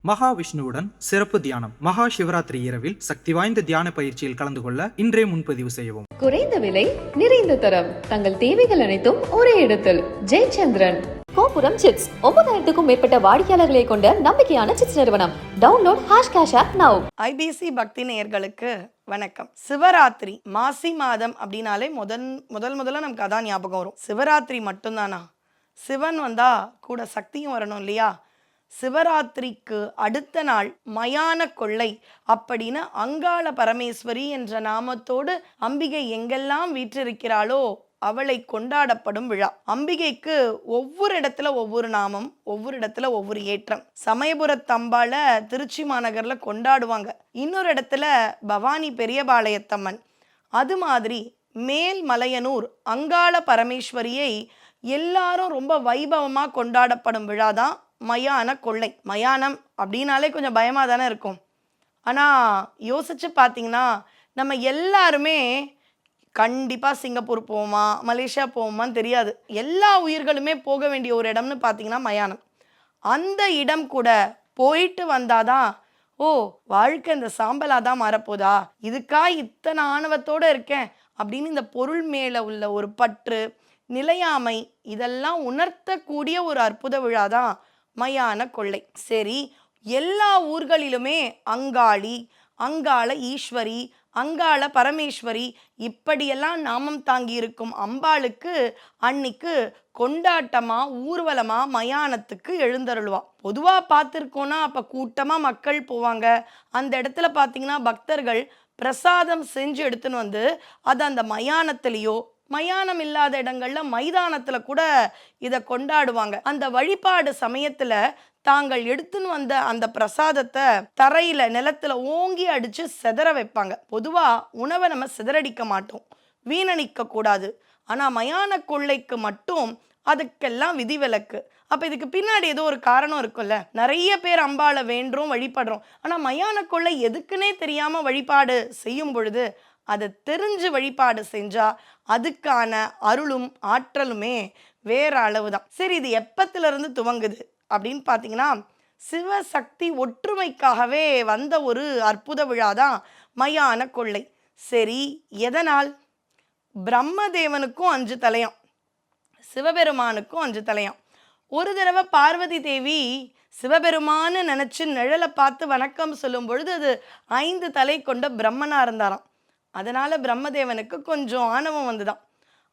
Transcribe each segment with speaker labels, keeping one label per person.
Speaker 1: மகாவிஷ்ணுவுடன் சிறப்பு தியானம். மகா சிவராத்திரி இரவில் சக்தி வாய்ந்த தியான பயிற்சியில் கலந்து கொள்ள இன்றே முன்பதிவு செய்யவும்.
Speaker 2: குறைந்த விலை, நிறைந்த தரம், தங்கள் தேவைகள் அனைத்தும் ஒரே இடத்தில். ஜெயச்சந்திரன். கோபுரம் சிட்ஸ் 9000க்கும் மேற்பட்ட வாடிக்கையாளர்களை கொண்ட நம்பிக்கையான சிட்ஸ் நிறுவனம். Download #cash app now.
Speaker 3: IBC Bhakti நேயர்களுக்கு வணக்கம். சிவராத்திரி மாசி மாதம் அப்படின்னாலே முதல்ல நமக்கு அதான் ஞாபகம் வரும். சிவராத்திரி மட்டும்தானா? சிவன் வந்தா கூட சக்தியும் வரணும் இல்லையா? சிவராத்திரிக்கு அடுத்த நாள் மயான கொள்ளை அப்படின்னு அங்காள பரமேஸ்வரி என்ற நாமத்தோடு அம்பிகை எங்கெல்லாம் வீற்றிருக்கிறாளோ அவளை கொண்டாடப்படும் விழா. அம்பிகைக்கு ஒவ்வொரு இடத்துல ஒவ்வொரு நாமம், ஒவ்வொரு இடத்துல ஒவ்வொரு ஏற்றம். சமயபுரத்தம்பாள திருச்சி மாநகர்ல கொண்டாடுவாங்க. இன்னொரு இடத்துல பவானி பெரியபாளையத்தம்மன். அது மாதிரி மேல்மலையனூர் அங்காள பரமேஸ்வரியை எல்லாரும் ரொம்ப வைபவமா கொண்டாடப்படும் விழா தான் மயான கொள்ளை. மயானம் அப்படின்னாலே கொஞ்சம் பயமாக தானே இருக்கும். ஆனால் யோசிச்சு பார்த்தீங்கன்னா நம்ம எல்லாருமே கண்டிப்பாக சிங்கப்பூர் போவோமா, மலேசியா போவோமான்னு தெரியாது. எல்லா உயிர்களுமே போக வேண்டிய ஒரு இடம்னு பார்த்தீங்கன்னா மயானம். அந்த இடம் கூட போயிட்டு வந்தாதான், ஓ வாழ்க்கை இந்த சாம்பலாக தான் மாறப்போதா, இதுக்கா இத்தனை ஆணவத்தோடு இருக்கேன் அப்படின்னு இந்த பொருள் மேலே உள்ள ஒரு பற்று, நிலையாமை இதெல்லாம் உணர்த்தக்கூடிய ஒரு அற்புத விழா தான் மயான கொள்ளை. சரி, எல்லா ஊர்களிலுமே அங்காளி, அங்காள ஈஸ்வரி, அங்காள பரமேஸ்வரி இப்படியெல்லாம் நாமம் தாங்கி இருக்கும் அம்பாளுக்கு அன்னைக்கு கொண்டாட்டமா ஊர்வலமா மயானத்துக்கு எழுந்தருள்வா. பொதுவாக பார்த்துருக்கோன்னா அப்போ கூட்டமாக மக்கள் போவாங்க. அந்த இடத்துல பார்த்தீங்கன்னா பக்தர்கள் பிரசாதம் செஞ்சு எடுத்துன்னு வந்து அது அந்த மயானத்திலேயோ, மயானம் இல்லாத இடங்கள்ல மைதானத்துல கூட இதை கொண்டாடுவாங்க. அந்த வழிபாடு சமயத்துல தாங்கள் எடுத்துன்னு வந்த அந்த பிரசாதத்தை தரையில நிலத்துல ஓங்கி அடிச்சு சிதற வைப்பாங்க. பொதுவா உணவை நம்ம சிதறடிக்க மாட்டோம், வீணடிக்க கூடாது. ஆனா மயான கொள்ளைக்கு மட்டும் அதுக்கெல்லாம் விதிவிலக்கு. அப்ப இதுக்கு பின்னாடி ஏதோ ஒரு காரணம் இருக்குல்ல. நிறைய பேர் அம்பாளை வேண்டுறோம், வழிபடுறோம். ஆனா மயான கொள்ளை எதுக்குன்னே தெரியாம வழிபாடு செய்யும் பொழுது அதை தெரிஞ்சு வழிபாடு செஞ்சா அதுக்கான அருளும் ஆற்றலுமே வேற அளவு தான். சரி, இது எப்பத்திலிருந்து துவங்குது அப்படின்னு பார்த்தீங்கன்னா சிவசக்தி ஒற்றுமைக்காகவே வந்த ஒரு அற்புத விழா தான் மயான கொள்ளை. சரி, எதனால்? பிரம்மதேவனுக்கும் 5 தலையாம், சிவபெருமானுக்கும் 5 தலையாம். ஒரு தடவை பார்வதி தேவி சிவபெருமான்னு நினச்சி நிழலை பார்த்து வணக்கம் சொல்லும் பொழுது அது 5 தலை கொண்ட பிரம்மனா இருந்தாராம். அதனால பிரம்மதேவனுக்கு கொஞ்சம் ஆணவம் வந்துதான்.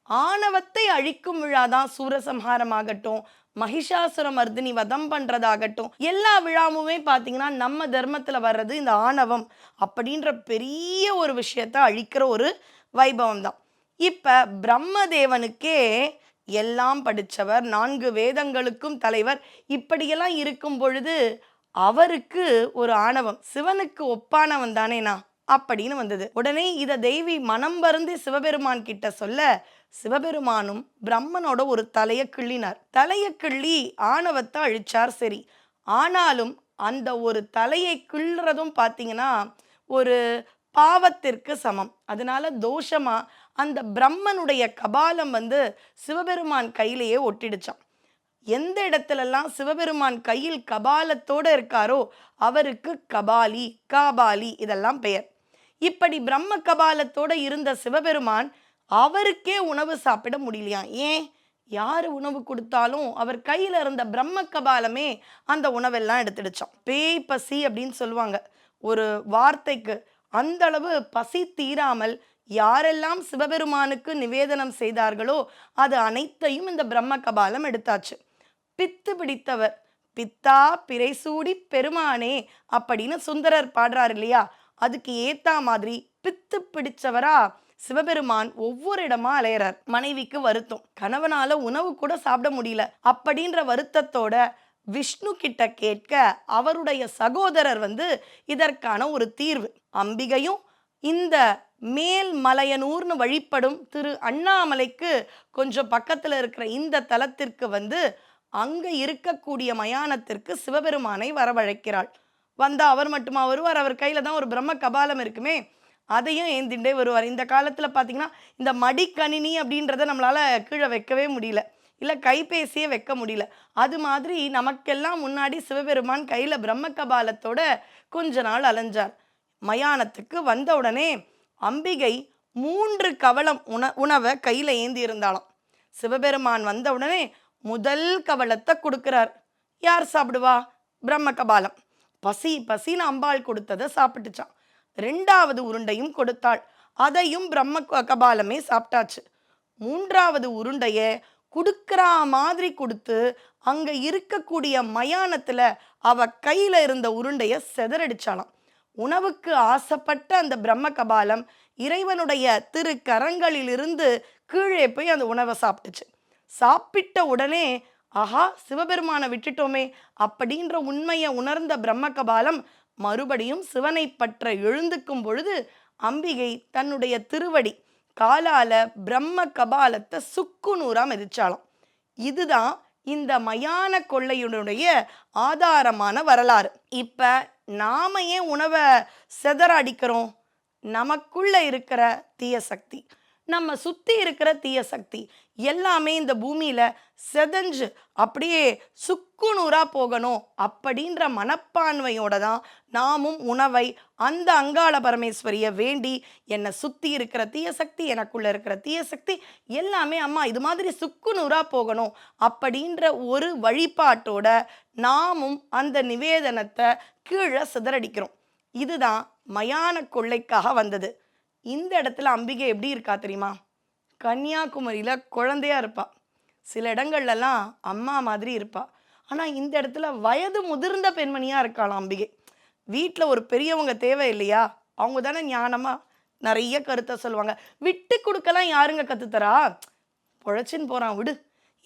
Speaker 3: ஆணவத்தை அழிக்கும் விழாதான் சூரசம்ஹாரம் ஆகட்டும், மகிஷாசுர மர்தினி வதம் பண்றதாகட்டும், எல்லா விழாவுமே பார்த்தீங்கன்னா நம்ம தர்மத்துல வர்றது இந்த ஆணவம் அப்படின்ற பெரிய ஒரு விஷயத்தை அழிக்கிற ஒரு வைபவம் தான். இப்ப பிரம்மதேவனுக்கே எல்லாம் படித்தவர், 4 வேதங்களுக்கும் தலைவர், இப்படியெல்லாம் இருக்கும் பொழுது அவருக்கு ஒரு ஆணவம், சிவனுக்கு ஒப்பானவன் தானேனா அப்படின்னு வந்தது. உடனே இதை தெய்வி மனம் வருந்தி சிவபெருமான் கிட்ட சொல்ல சிவபெருமானும் பிரம்மனோட ஒரு தலையை கிள்ளினார். தலையை கிள்ளி ஆணவத்தை அழிச்சார். சரி, ஆனாலும் அந்த ஒரு தலையை கிள்றதும் பார்த்தீங்கன்னா ஒரு பாவத்திற்கு சமம். அதனால தோஷமா அந்த பிரம்மனுடைய கபாலம் சிவபெருமான் கையிலேயே ஒட்டிடுச்சான். எந்த இடத்துலலாம் சிவபெருமான் கையில் கபாலத்தோடு இருக்காரோ அவருக்கு கபாலி, காபாலி இதெல்லாம் பெயர். இப்படி பிரம்ம கபாலத்தோடு இருந்த சிவபெருமான் அவருக்கே உணவு சாப்பிட முடியலையாம். ஏன்? யாரு உணவு கொடுத்தாலும் அவர் கையில இருந்த பிரம்ம கபாலமே அந்த உணவெல்லாம் எடுத்துடுச்சான். பேய் பசி அப்படின்னு சொல்லுவாங்க ஒரு வார்த்தைக்கு. அந்த அளவு பசி தீராமல் யாரெல்லாம் சிவபெருமானுக்கு நிவேதனம் செய்தார்களோ அது அனைத்தையும் இந்த பிரம்ம கபாலம் எடுத்தாச்சு. பித்து பிடித்தவர், பித்தா பிறைசூடி பெருமானே அப்படின்னு சுந்தரர் பாடுறார் இல்லையா? அதுக்கு ஏத்தா மாதிரி பித்து பிடிச்சவரா சிவபெருமான் ஒவ்வொரு இடமா அலையறார். மனைவிக்கு வருத்தம், கணவனால உணவு கூட சாப்பிட முடியல அப்படின்ற வருத்தத்தோட விஷ்ணு கிட்ட கேட்க அவருடைய சகோதரர் இதற்கான ஒரு தீர்வு. அம்பிகையும் இந்த மேல்மலையனூர்னு வழிபடும் திரு அண்ணாமலைக்கு கொஞ்சம் பக்கத்துல இருக்கிற இந்த தலத்திற்கு அங்க இருக்கக்கூடிய மயானத்திற்கு சிவபெருமானை வரவழைக்கிறாள். வந்தா அவர் மட்டுமா வருவார்? அவர் கையில தான் ஒரு பிரம்ம கபாலம் இருக்குமே, அதையும் ஏந்திண்டே வருவார். இந்த காலத்துல பார்த்தீங்கன்னா இந்த மடிக்கணினி அப்படின்றத நம்மளால கீழே வைக்கவே முடியல. இல்லை கைபேசியே வைக்க முடியல. அது மாதிரி நமக்கெல்லாம் முன்னாடி சிவபெருமான் கையில் பிரம்ம கபாலத்தோட கொஞ்ச நாள் அலைஞ்சார். மயானத்துக்கு வந்த உடனே அம்பிகை 3 கவளம் உணவை கையில் ஏந்தி இருந்தாளாம். சிவபெருமான் வந்த உடனே முதல் கவளத்தை கொடுக்கிறார். யார் சாப்பிடுவா? பிரம்ம கபாலம். பசின்னு அம்பாள் கொடுத்ததை சாப்பிட்டுச்சான். 2வது உருண்டையும் கொடுத்தாள். அதையும் பிரம்ம கபாலமே சாப்பிட்டாச்சு. 3வது உருண்டைய கொடுக்கிற மாதிரி கொடுத்து அங்க இருக்கக்கூடிய மயானத்துல அவ கையில இருந்த உருண்டைய செதறடிச்சாலாம். உணவுக்கு ஆசைப்பட்ட அந்த பிரம்ம கபாலம் இறைவனுடைய திரு கரங்களிலிருந்து கீழே போய் அந்த உணவை சாப்பிட்டுச்சு. சாப்பிட்ட உடனே ஆஹா, சிவபெருமானை விட்டுட்டோமே அப்படின்ற உண்மையை உணர்ந்த பிரம்ம கபாலம் மறுபடியும் சிவனை பற்ற எழுந்துக்கும் பொழுது அம்பிகை தன்னுடைய திருவடி காலால பிரம்ம கபாலத்தை சுக்குநூறா மிதிச்சாலாம். இதுதான் இந்த மயான கொள்ளையினுடைய ஆதாரமான வரலாறு. இப்ப நாம ஏன் உணவை செதற அடிக்கிறோம்? நமக்குள்ள இருக்கிற தீய சக்தி, நம்ம சுத்தி இருக்கிற தீய சக்தி எல்லாமே இந்த பூமியில செதஞ்சு அப்படியே சுக்குநூறா போகணும் அப்படின்ற மனப்பான்மையோட தான் நாமும் உணவை அந்த அங்காள பரமேஸ்வரிய வேண்டி, என்னை சுத்தி இருக்கிற தீய சக்தி, எனக்குள்ள இருக்கிற தீய சக்தி எல்லாமே அம்மா இது மாதிரி சுக்குநூறா போகணும் அப்படின்ற ஒரு வழிபாட்டோட நாமும் அந்த நிவேதனத்தை கீழே சிதறடிக்கிறோம். இதுதான் மயான கொள்ளைக்காக வந்தது. இந்த இடத்துல அம்பிகை எப்படி இருக்கா தெரியுமா? கன்னியாகுமரியில குழந்தையா இருப்பா, சில இடங்கள்லாம் அம்மா மாதிரி இருப்பா. ஆனா இந்த இடத்துல வயது முதிர்ந்த பெண்மணியா இருக்காளாம் அம்பிகை. வீட்டில் ஒரு பெரியவங்க தேவை இல்லையா? அவங்க தானே ஞானமா நிறைய கருத்தை சொல்லுவாங்க. விட்டு கொடுக்கலாம் யாருங்க கத்துத்தரா? பொழைச்சின்னு போறான் விடு,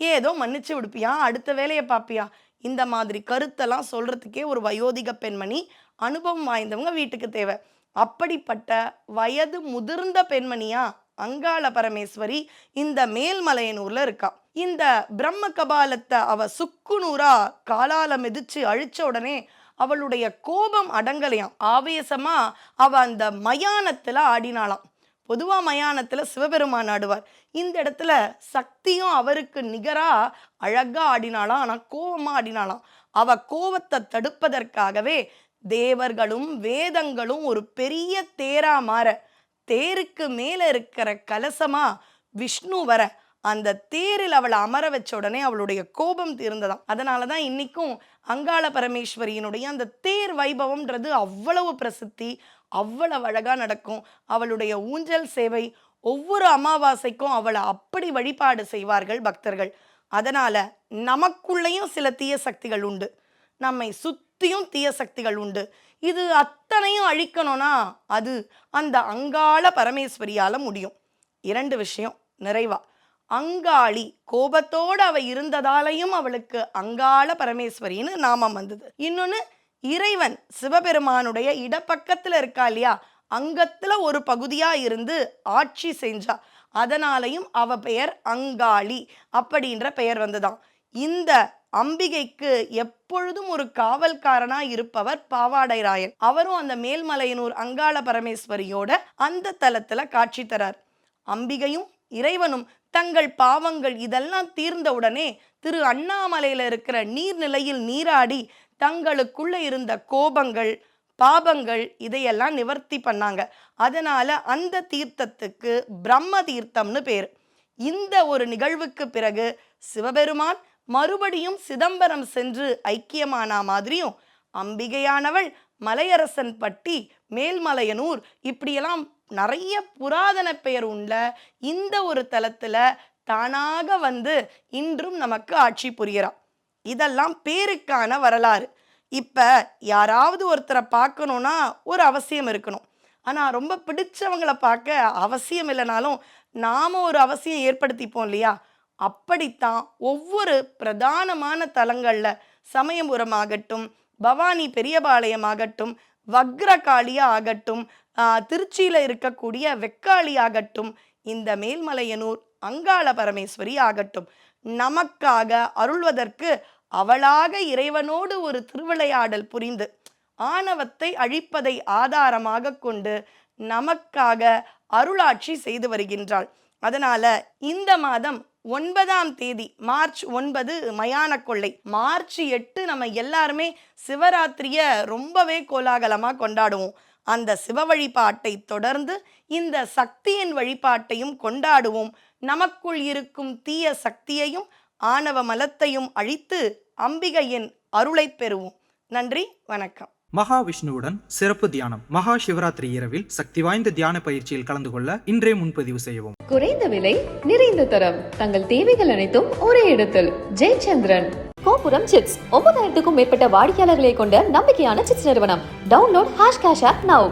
Speaker 3: ஏதோ மன்னிச்சு விடுப்பியா, அடுத்த வேலையை பார்ப்பியா, இந்த மாதிரி கருத்தெல்லாம் சொல்றதுக்கே ஒரு வயோதிக பெண்மணி, அனுபவம் வாய்ந்தவங்க வீட்டுக்கு தேவை. அப்படிப்பட்ட வயது முதிர்ந்த பெண்மணியா அங்காள பரமேஸ்வரி இந்த மேல்மலையனூர்ல இருக்கா. இந்த பிரம்ம கபாலத்தை அவ சுக்குநூறா காலால மிதிச்சு அழிச்ச உடனே அவளுடைய கோபம் அடங்கலையாம். ஆவேசமா அவ அந்த மயானத்துல ஆடினாளாம். பொதுவா மயானத்துல சிவபெருமான் ஆடுவார். இந்த இடத்துல சக்தியும் அவருக்கு நிகரா அழகா ஆடினாளாம். ஆனா கோபமா ஆடினாளாம். அவ கோபத்தை தடுப்பதற்காகவே தேவர்களும் வேதங்களும் ஒரு பெரிய தேரா மாற, தேருக்கு மேல இருக்கிற கலசமா விஷ்ணு வர, அந்த தேரில் அவளை அமர வச்ச உடனே அவளுடைய கோபம் தீர்ந்ததாம். அதனாலதான் இன்னைக்கும் அங்காள பரமேஸ்வரியினுடைய அந்த தேர் வைபவம்ன்றது அவ்வளவு பிரசித்தி, அவ்வளவு அழகா நடக்கும். அவளுடைய ஊஞ்சல் சேவை, ஒவ்வொரு அமாவாசைக்கும் அவளை அப்படி வழிபாடு செய்வார்கள் பக்தர்கள். அதனால நமக்குள்ளேயும் சில தீய சக்திகள் உண்டு, நம்மை சுத்தியும் தீய சக்திகள் உண்டு. இது அத்தனையும் அழிக்கணும்னா அது அந்த அங்காள பரமேஸ்வரியால முடியும். 2 விஷயம் நிறைவா. அங்காளி, கோபத்தோடு அவ இருந்ததாலையும் அவளுக்கு அங்காள பரமேஸ்வரின்னு நாமம் வந்தது. இன்னொன்னு, இறைவன் சிவபெருமானுடைய இடப்பக்கத்துல இருக்கா இல்லையா, அங்கத்துல ஒரு பகுதியா இருந்து ஆட்சி செஞ்சா, அதனாலையும் அவ பெயர் அங்காளி அப்படின்ற பெயர் வந்ததாம். இந்த அம்பிகைக்கு எப்பொழுதும் ஒரு காவல்காரனா இருப்பவர் பாவாடைராயன். அவரும் அந்த மேல்மலையனூர் அங்காள பரமேஸ்வரியோட அந்த தலத்துல காட்சி தரார். அம்பிகையும் இறைவனும் தங்கள் பாவங்கள் இதெல்லாம் தீர்ந்தவுடனே திரு அண்ணாமலையில இருக்கிற நீர்நிலையில் நீராடி தங்களுக்குள்ள இருந்த கோபங்கள் பாபங்கள் இதையெல்லாம் நிவர்த்தி பண்ணாங்க. அதனால அந்த தீர்த்தத்துக்கு பிரம்ம தீர்த்தம்னு பேர். இந்த ஒரு நிகழ்வுக்கு பிறகு சிவபெருமான் மறுபடியும் சிதம்பரம் சென்று ஐக்கியமான மாதிரியும், அம்பிகையானவள் மலையரசன் பட்டி, மேல்மலையனூர் இப்படியெல்லாம் நிறைய புராதன பெயர் உள்ள இந்த ஒரு தலத்துல தானாக வந்து இன்றும் நமக்கு ஆட்சி புரிகிறா. இதெல்லாம் பேருக்கான வரலாறு. இப்ப யாராவது ஒருத்தரை பார்க்கணும்னா ஒரு அவசியம் இருக்கணும். ஆனா ரொம்ப பிடிச்சவங்களை பார்க்க அவசியம் இல்லைனாலும் நாம ஒரு அவசியம் ஏற்படுத்திப்போம் இல்லையா? அப்படித்தான் ஒவ்வொரு பிரதானமான தலங்கள்ல, சமயபுரம் ஆகட்டும், பவானி பெரியபாளையம் ஆகட்டும், வக்ரகாளியா ஆகட்டும், திருச்சியில இருக்கக்கூடிய வெக்காளி ஆகட்டும், இந்த மேல்மலையனூர் அங்காள பரமேஸ்வரி ஆகட்டும், நமக்காக அருள்வதற்கு அவளாக இறைவனோடு ஒரு திருவிளையாடல் புரிந்து ஆணவத்தை அழிப்பதை ஆதாரமாக கொண்டு நமக்காக அருளாட்சி செய்து வருகின்றாள். அதனால இந்த மாதம் 9ஆம் தேதி மார்ச் 9 மயான கொள்ளை. மார்ச் 8 நம்ம எல்லாருமே சிவராத்திரிய ரொம்பவே கோலாகலமாக கொண்டாடுவோம். அந்த சிவ வழிபாட்டை தொடர்ந்து இந்த சக்தியின் வழிபாட்டையும் கொண்டாடுவோம். நமக்குள் இருக்கும் தீய சக்தியையும் ஆணவ மலத்தையும் அழித்து அம்பிகையின் அருளை பெறுவோம். நன்றி, வணக்கம்.
Speaker 1: மகாவிஷ்ணுவுடன் சிறப்பு தியானம். மகா சிவராத்திரி இரவில் சக்தி வாய்ந்த தியான பயிற்சியில் கலந்து கொள்ள இன்றே முன்பதிவு செய்யவும்.
Speaker 2: குறைந்த விலை, நிறைந்த தரம், தங்கள் தேவைகள் அனைத்தும் ஒரே இடத்தில். ஜெயச்சந்திரன். கோபுரம் சிட்ஸ் 9000க்கும் மேற்பட்ட வாடிக்கையாளர்களை கொண்ட நம்பிக்கையான சிட்ஸ் நிறுவனம். Download #cash app now.